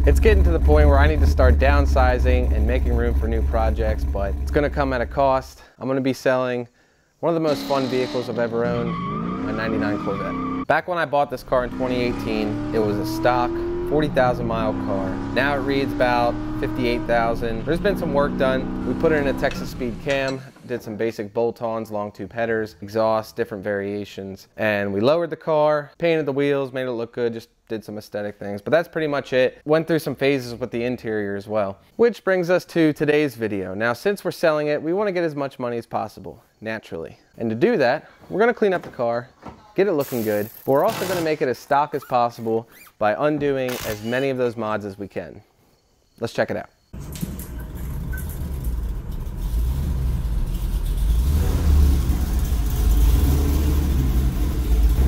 It's getting to the point where I need to start downsizing and making room for new projects, but it's gonna come at a cost. I'm gonna be selling one of the most fun vehicles I've ever owned, my 99 Corvette. Back when I bought this car in 2018, it was a stock 40,000 mile car. Now it reads about 58,000. There's been some work done. We put it in a Texas Speed cam, did some basic bolt-ons, long tube headers, exhaust, different variations. And we lowered the car, painted the wheels, made it look good, just did some aesthetic things. But that's pretty much it. Went through some phases with the interior as well. Which brings us to today's video. Now, since we're selling it, we want to get as much money as possible, naturally. And to do that, we're gonna clean up the car, get it looking good, but we're also gonna make it as stock as possible by undoing as many of those mods as we can. Let's check it out.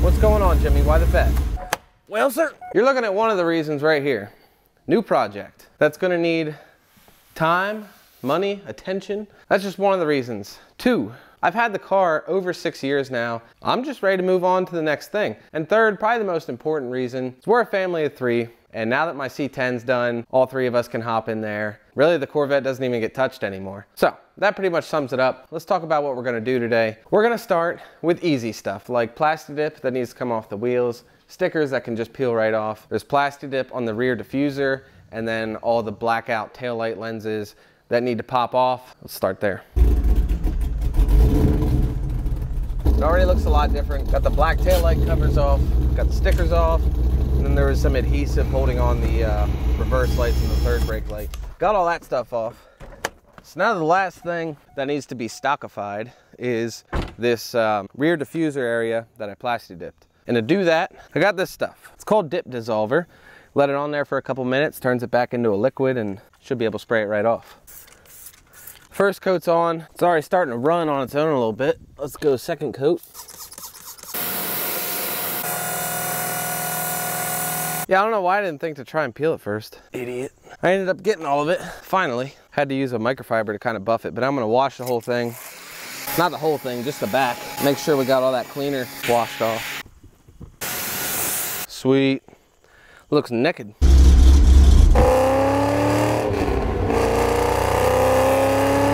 What's going on, Jimmy? Why the vet? Well, sir, you're looking at one of the reasons right here. New project. That's gonna need time, money, attention. That's just one of the reasons. Two, I've had the car over 6 years now. I'm just ready to move on to the next thing. And third, probably the most important reason, is we're a family of 3. And now that my C10's done, all 3 of us can hop in there. Really, the Corvette doesn't even get touched anymore. So that pretty much sums it up. Let's talk about what we're gonna do today. We're gonna start with easy stuff like plastic dip that needs to come off the wheels, stickers that can just peel right off. There's plastic dip on the rear diffuser, and then all the blackout taillight lenses that need to pop off. Let's start there. It already looks a lot different. Got the black taillight covers off, got the stickers off, and then there was some adhesive holding on the reverse lights and the third brake light. Got all that stuff off. So now the last thing that needs to be stockified is this rear diffuser area that I plastic dipped. And to do that, I got this stuff. It's called dip dissolver. Let it on there for a couple minutes, turns it back into a liquid, and should be able to spray it right off. First coat's on. It's already starting to run on its own a little bit. Let's go second coat. Yeah, I don't know why I didn't think to try and peel it first. Idiot. I ended up getting all of it, finally. Had to use a microfiber to kind of buff it, but I'm gonna wash the whole thing. Not the whole thing, just the back. Make sure we got all that cleaner washed off. Sweet. Looks naked.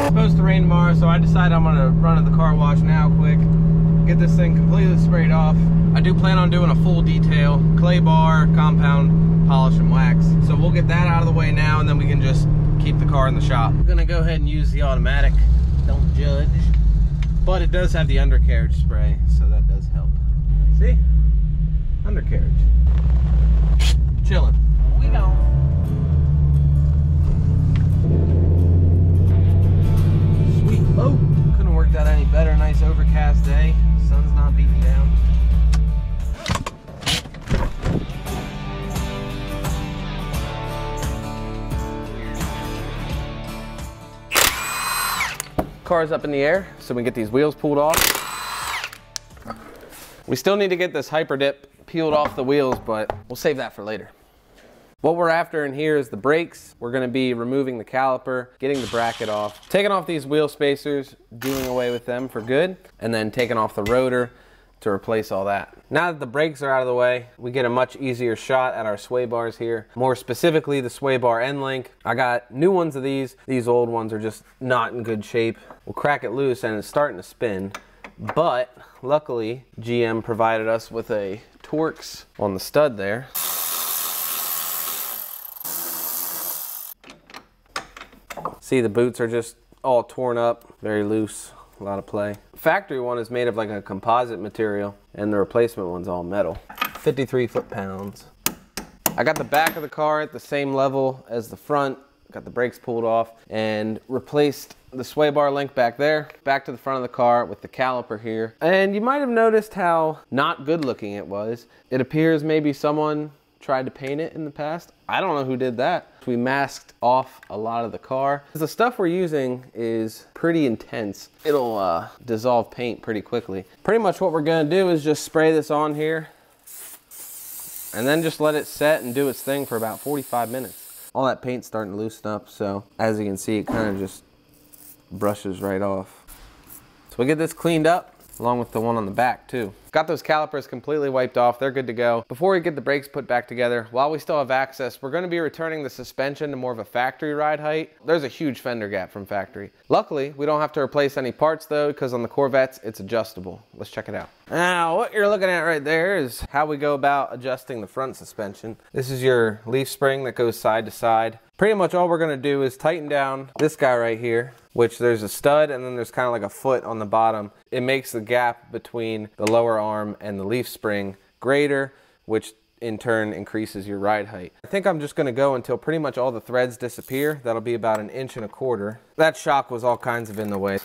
Supposed to rain tomorrow, so I decided I'm gonna run to the car wash now quick, get this thing completely sprayed off. I do plan on doing a full detail, clay bar, compound, polish and wax. So we'll get that out of the way now, and then we can just keep the car in the shop. I'm gonna go ahead and use the automatic, don't judge. But it does have the undercarriage spray, so that does help. See? Undercarriage. Chilling. We go. Oh, couldn't have worked out any better. Nice overcast day. Sun's not beating down. Car's up in the air, so we get these wheels pulled off. We still need to get this hyper dip peeled off the wheels, but we'll save that for later. What we're after in here is the brakes. We're gonna be removing the caliper, getting the bracket off, taking off these wheel spacers, doing away with them for good, and then taking off the rotor to replace all that. Now that the brakes are out of the way, we get a much easier shot at our sway bars here. More specifically, the sway bar end link. I got new ones of these. These old ones are just not in good shape. We'll crack it loose and it's starting to spin. But luckily, GM provided us with a Torx on the stud there. See, the boots are just all torn up, very loose, a lot of play. Factory one is made of like a composite material, and the replacement one's all metal. 53 foot-pounds. I got the back of the car at the same level as the front, got the brakes pulled off, and replaced the sway bar link back there, back to the front of the car with the caliper here. And you might have noticed how not good looking it was. It appears maybe someone tried to paint it in the past. I don't know who did that. We masked off a lot of the car. The stuff we're using is pretty intense. It'll dissolve paint pretty quickly. Pretty much what we're gonna do is just spray this on here and then just let it set and do its thing for about 45 minutes. All that paint's starting to loosen up, so as you can see, it kind of just brushes right off. So we get this cleaned up, along with the one on the back too. Got those calipers completely wiped off. They're good to go. Before we get the brakes put back together, while we still have access, we're gonna be returning the suspension to more of a factory ride height. There's a huge fender gap from factory. Luckily, we don't have to replace any parts though, because on the Corvettes, it's adjustable. Let's check it out. Now, what you're looking at right there is how we go about adjusting the front suspension. This is your leaf spring that goes side to side. Pretty much all we're gonna do is tighten down this guy right here, which there's a stud and then there's kind of like a foot on the bottom. It makes the gap between the lower arm and the leaf spring greater, which in turn increases your ride height. I think I'm just gonna go until pretty much all the threads disappear. That'll be about 1.25 inches. That shock was all kinds of in the way.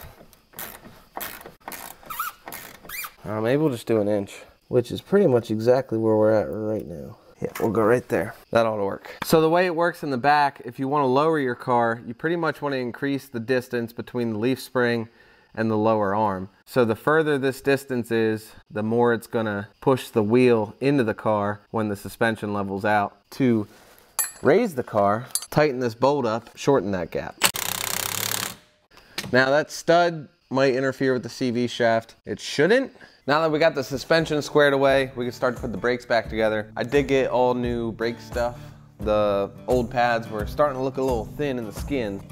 Maybe we'll just do 1 inch, which is pretty much exactly where we're at right now. Yeah, we'll go right there. That ought to work. So the way it works in the back, if you want to lower your car, you pretty much want to increase the distance between the leaf spring and the lower arm. So the further this distance is, the more it's gonna push the wheel into the car when the suspension levels out. To raise the car, tighten this bolt up, shorten that gap. Now that stud might interfere with the CV shaft. It shouldn't. Now that we got the suspension squared away, we can start to put the brakes back together. I did get all new brake stuff. The old pads were starting to look a little thin in the skin.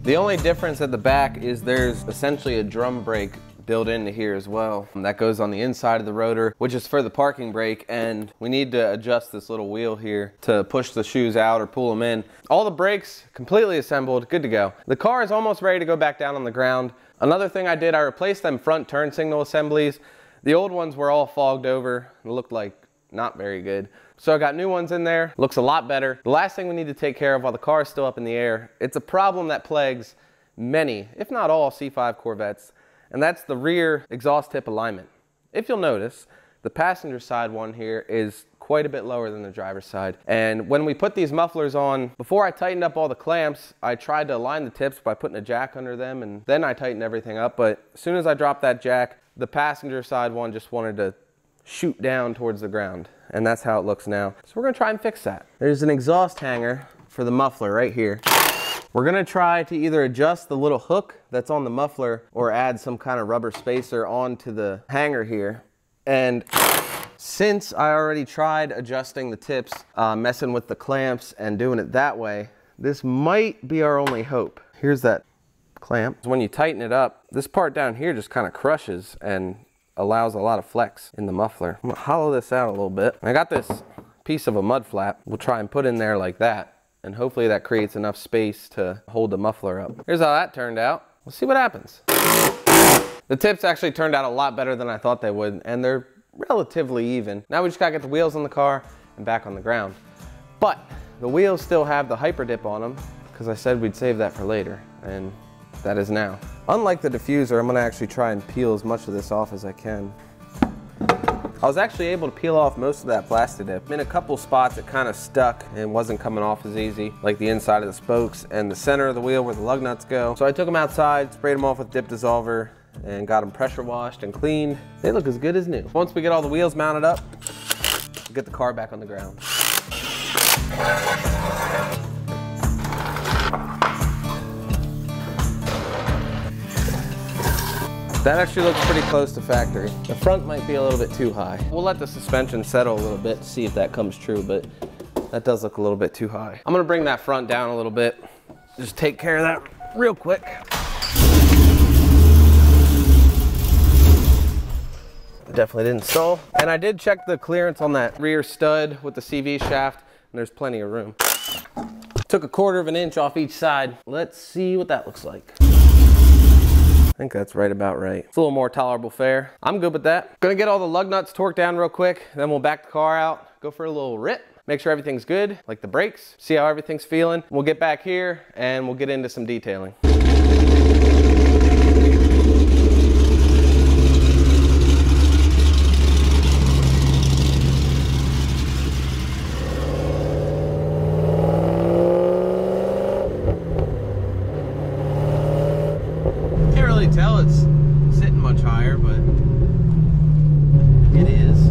The only difference at the back is there's essentially a drum brake built into here as well. That goes on the inside of the rotor, which is for the parking brake, and we need to adjust this little wheel here to push the shoes out or pull them in. All the brakes completely assembled, good to go. The car is almost ready to go back down on the ground. Another thing I did, I replaced them front turn signal assemblies. The old ones were all fogged over and looked like not very good. So I got new ones in there, looks a lot better. The last thing we need to take care of while the car is still up in the air, it's a problem that plagues many, if not all, C5 Corvettes, and that's the rear exhaust tip alignment. If you'll notice, the passenger side one here is quite a bit lower than the driver's side. And when we put these mufflers on, before I tightened up all the clamps, I tried to align the tips by putting a jack under them, and then I tightened everything up. But as soon as I dropped that jack, the passenger side one just wanted to shoot down towards the ground. And that's how it looks now. So we're gonna try and fix that. There's an exhaust hanger for the muffler right here. We're gonna try to either adjust the little hook that's on the muffler or add some kind of rubber spacer onto the hanger here. And since I already tried adjusting the tips, messing with the clamps and doing it that way, this might be our only hope. Here's that clamp. When you tighten it up, this part down here just kind of crushes and allows a lot of flex in the muffler. I'm gonna hollow this out a little bit. I got this piece of a mud flap. We'll try and put in there like that, and hopefully that creates enough space to hold the muffler up. Here's how that turned out. We'll see what happens. The tips actually turned out a lot better than I thought they would, and they're relatively even. Now we just gotta get the wheels on the car and back on the ground. But the wheels still have the hyper dip on them, because I said we'd save that for later, and that is now. Unlike the diffuser, I'm gonna actually try and peel as much of this off as I can. I was actually able to peel off most of that plastic dip. In a couple spots it kind of stuck and wasn't coming off as easy, like the inside of the spokes and the center of the wheel where the lug nuts go. So I took them outside, sprayed them off with dip dissolver, and got them pressure washed and cleaned. They look as good as new. Once we get all the wheels mounted up, we'll get the car back on the ground. That actually looks pretty close to factory. The front might be a little bit too high. We'll let the suspension settle a little bit to see if that comes true, but that does look a little bit too high. I'm gonna bring that front down a little bit. Just take care of that real quick. Definitely didn't stall. And I did check the clearance on that rear stud with the CV shaft, and there's plenty of room. Took 1/4 inch off each side. Let's see what that looks like. I think that's right about right. It's a little more tolerable fare. I'm good with that. Gonna get all the lug nuts torqued down real quick, then we'll back the car out, go for a little rip, make sure everything's good, like the brakes, see how everything's feeling. We'll get back here and we'll get into some detailing. Tell it's sitting much higher, but it is.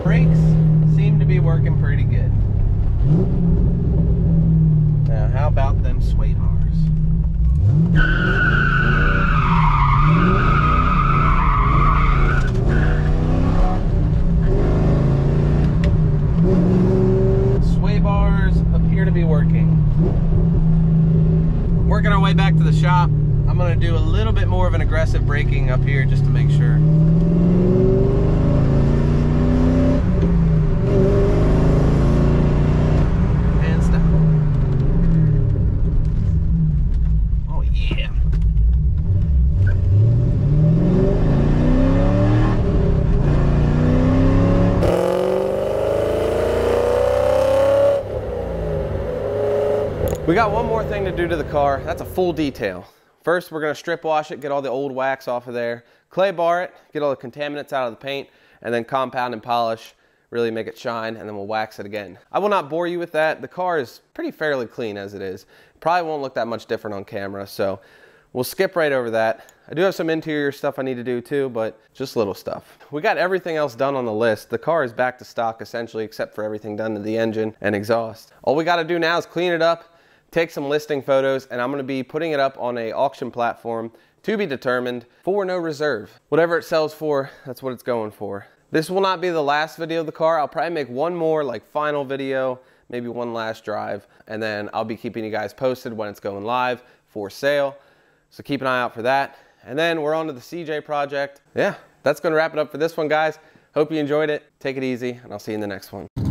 brakes seem to be working pretty good. Now, how about them sway bars? Sway bars appear to be working. Working our way back to the shop. I'm going to do a little bit more of an aggressive braking up here just to make sure. And stop. Oh yeah. We got one more thing to do to the car. That's a full detail. First, we're gonna strip wash it, get all the old wax off of there, clay bar it, get all the contaminants out of the paint, and then compound and polish, really make it shine, and then we'll wax it again. I will not bore you with that. The car is pretty fairly clean as it is. Probably won't look that much different on camera, so we'll skip right over that. I do have some interior stuff I need to do too, but just little stuff. We got everything else done on the list. The car is back to stock essentially, except for everything done to the engine and exhaust. All we gotta do now is clean it up, take some listing photos, and I'm going to be putting it up on a auction platform to be determined for no reserve. Whatever it sells for, that's what it's going for. This will not be the last video of the car. I'll probably make one more like final video, maybe one last drive, and then I'll be keeping you guys posted when it's going live for sale. So keep an eye out for that. And then we're on to the CJ project. Yeah, that's going to wrap it up for this one, guys. Hope you enjoyed it. Take it easy, and I'll see you in the next one.